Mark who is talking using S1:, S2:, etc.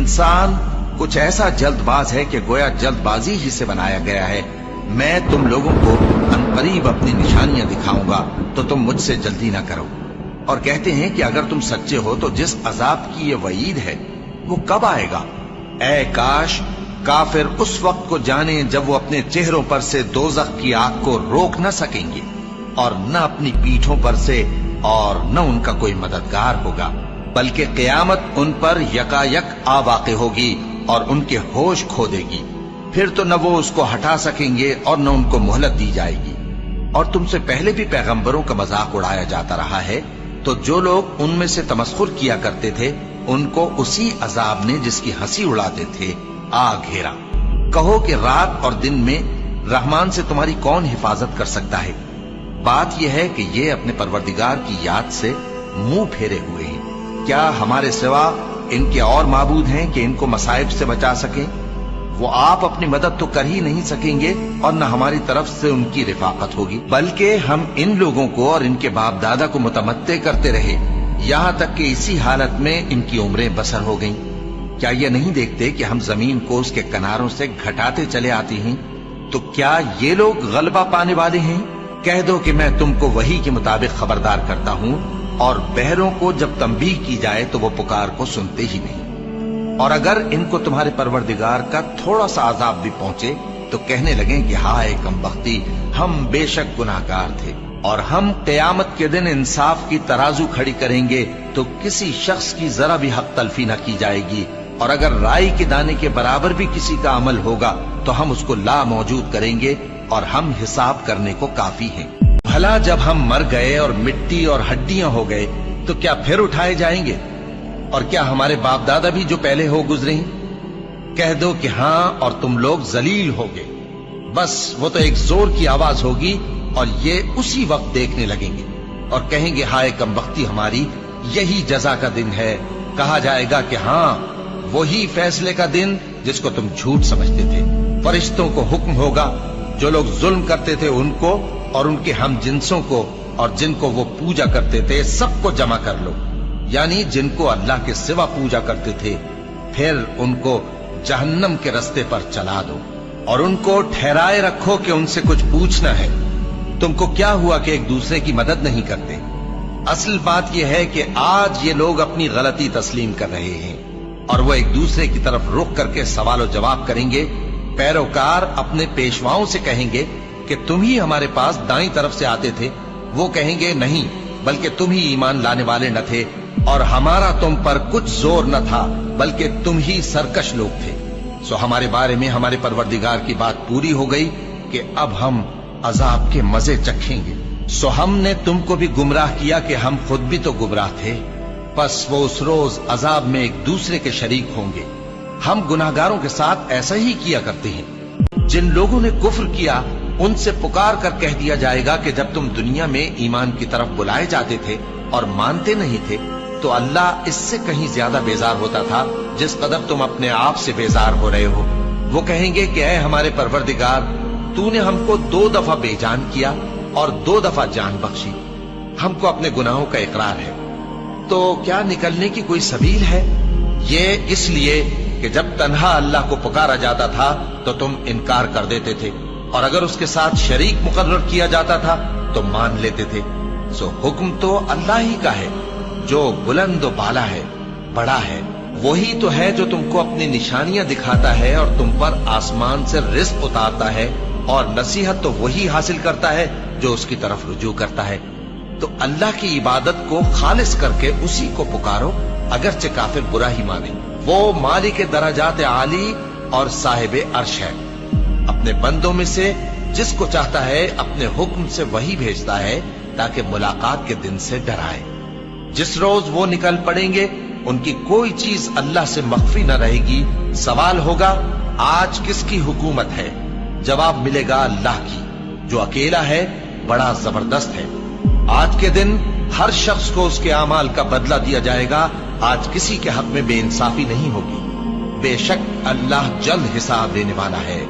S1: इंसान कुछ ऐसा जल्दबाज है कि गोया जल्दबाजी ही से बनाया गया है। मैं तुम लोगों को अनकरीब अपनी निशानियां दिखाऊंगा तो तुम मुझसे जल्दी ना करो। और कहते हैं कि अगर तुम सच्चे हो तो जिस अजाब की ये वईद है वो कब आएगा? ऐ काश काफिर उस वक्त को जाने जब वो अपने चेहरों पर से दोज़ख की आग को रोक न सकेंगे और न अपनी पीठों पर से और न उनका कोई मददगार होगा, बल्कि क़यामत उन पर यकायक आ वाक़े होगी और उनके होश खो देगी। फिर तो न वो उसको हटा सकेंगे और न उनको मोहलत दी जाएगी। और तुमसे पहले भी पैगंबरों का मजाक उड़ाया जाता रहा है, तो जो लोग उनमें से तमस्खुर किया करते थे उनको उसी अजाब ने जिसकी हंसी उड़ाते थे आ घेरा। कहो कि रात और दिन में रहमान से तुम्हारी कौन हिफाजत कर सकता है? बात यह है कि ये अपने परवरदिगार की याद से मुंह फेरे हुए हैं। क्या हमारे सिवा इनके और माबूद हैं कि इनको मसाइब से बचा सकें? वो आप अपनी मदद तो कर ही नहीं सकेंगे और न हमारी तरफ से उनकी रिफाकत होगी, बल्कि हम इन लोगों को और इनके बाप दादा को मुतमत्ते करते रहे, यहाँ तक कि इसी हालत में इनकी उम्रें बसर हो गईं। क्या ये नहीं देखते कि हम जमीन को उसके किनारों से घटाते चले आते हैं? तो क्या ये लोग गलबा पाने वाले हैं? कह दो कि मैं तुमको वही के मुताबिक खबरदार करता हूँ, और बहरों को जब तंबीह की जाए तो वो पुकार को सुनते ही नहीं। और अगर इनको तुम्हारे परवरदिगार का थोड़ा सा अजाब भी पहुंचे तो कहने लगे कि हाय कमबख्ती, हम बेशक गुनाहगार थे। और हम क़यामत के दिन इंसाफ की तराजू खड़ी करेंगे तो किसी शख्स की जरा भी हक तलफी न की जाएगी, और अगर राई के दाने के बराबर भी किसी का अमल होगा तो हम उसको ला मौजूद करेंगे और हम हिसाब करने को काफी हैं। भला जब हम मर गए और मिट्टी और हड्डियां हो गए तो क्या फिर उठाए जाएंगे? और क्या हमारे बाप दादा भी जो पहले हो गुजरे हैं? कह दो कि हाँ, और तुम लोग जलील होगे। बस वो तो एक जोर की आवाज होगी और ये उसी वक्त देखने लगेंगे और कहेंगे हाय कमबख्ती हमारी, यही जजा का दिन है। कहा जाएगा कि हाँ, वही फैसले का दिन जिसको तुम झूठ समझते थे। फरिश्तों को हुक्म होगा जो लोग जुल्म करते थे उनको और उनके हम जिन्सों को और जिनको वो पूजा करते थे सबको जमा कर लो, यानी जिनको अल्लाह के सिवा पूजा करते थे, फिर उनको जहन्नम के रास्ते पर चला दो और उनको ठहराए रखो कि उनसे कुछ पूछना है। तुमको क्या हुआ कि एक दूसरे की मदद नहीं करते? असल बात यह है कि आज ये लोग अपनी गलती तस्लीम कर रहे हैं और वो एक दूसरे की तरफ रुख करके सवाल जवाब करेंगे। पैरोकार अपने पेशवाओं से कहेंगे कि तुम ही हमारे पास दाईं तरफ से आते थे। वो कहेंगे नहीं, बल्कि तुम ही ईमान लाने वाले न थे और हमारा तुम पर कुछ जोर न था, बल्कि तुम ही सरकश लोग थे। सो हमारे बारे में हमारे परवरदिगार की बात पूरी हो गई कि अब हम अजाब के मजे चखेंगे। सो हमने तुमको भी गुमराह किया कि हम खुद भी तो गुमराह थे। बस वो उस रोज अजाब में एक दूसरे के शरीक होंगे। हम गुनाहगारों के साथ ऐसा ही किया करते हैं। जिन लोगों ने कुफ्र किया उनसे पुकार कर कह दिया जाएगा कि जब तुम दुनिया में ईमान की तरफ बुलाए जाते थे और मानते नहीं थे तो अल्लाह इससे कहीं ज्यादा बेजार होता था जिस कदर तुम अपने आप से बेजार हो रहे हो। वो कहेंगे कि ऐ हमारे परवरदिगार, तूने हमको 2 दफा बेजान किया और 2 दफा जान बख्शी। हमको अपने गुनाहों का इकरार है, तो क्या निकलने की कोई सबील है? ये इसलिए कि जब तन्हा अल्लाह को पुकारा जाता था तो तुम इनकार कर देते थे, और अगर उसके साथ शरीक मुकर्रर किया जाता था तो मान लेते थे। सो हुक्म तो अल्लाह ही का है जो बुलंद व बाला है, बड़ा है। वही तो है जो तुमको अपनी निशानियां दिखाता है और तुम पर आसमान से रिज़्क़ उतारता है, और नसीहत तो वही हासिल करता है जो उसकी तरफ रुजू करता है। तो अल्लाह की इबादत को खालिस करके उसी को पुकारो, अगरचे काफिर बुरा ही माने। वो मालिक दराजात आली और साहिब अर्श है। अपने बंदों में से जिसको चाहता है अपने हुक्म से वही भेजता है ताकि मुलाकात के दिन से डराए। जिस रोज वो निकल पड़ेंगे उनकी कोई चीज अल्लाह से मख्फी न रहेगी। सवाल होगा आज किसकी हुकूमत है? जवाब मिलेगा अल्लाह की, जो अकेला है, बड़ा जबरदस्त है। आज के दिन हर शख्स को उसके आमाल का बदला दिया जाएगा। आज किसी के हक में बेइंसाफी नहीं होगी। बेशक अल्लाह जल्द हिसाब लेने वाला है।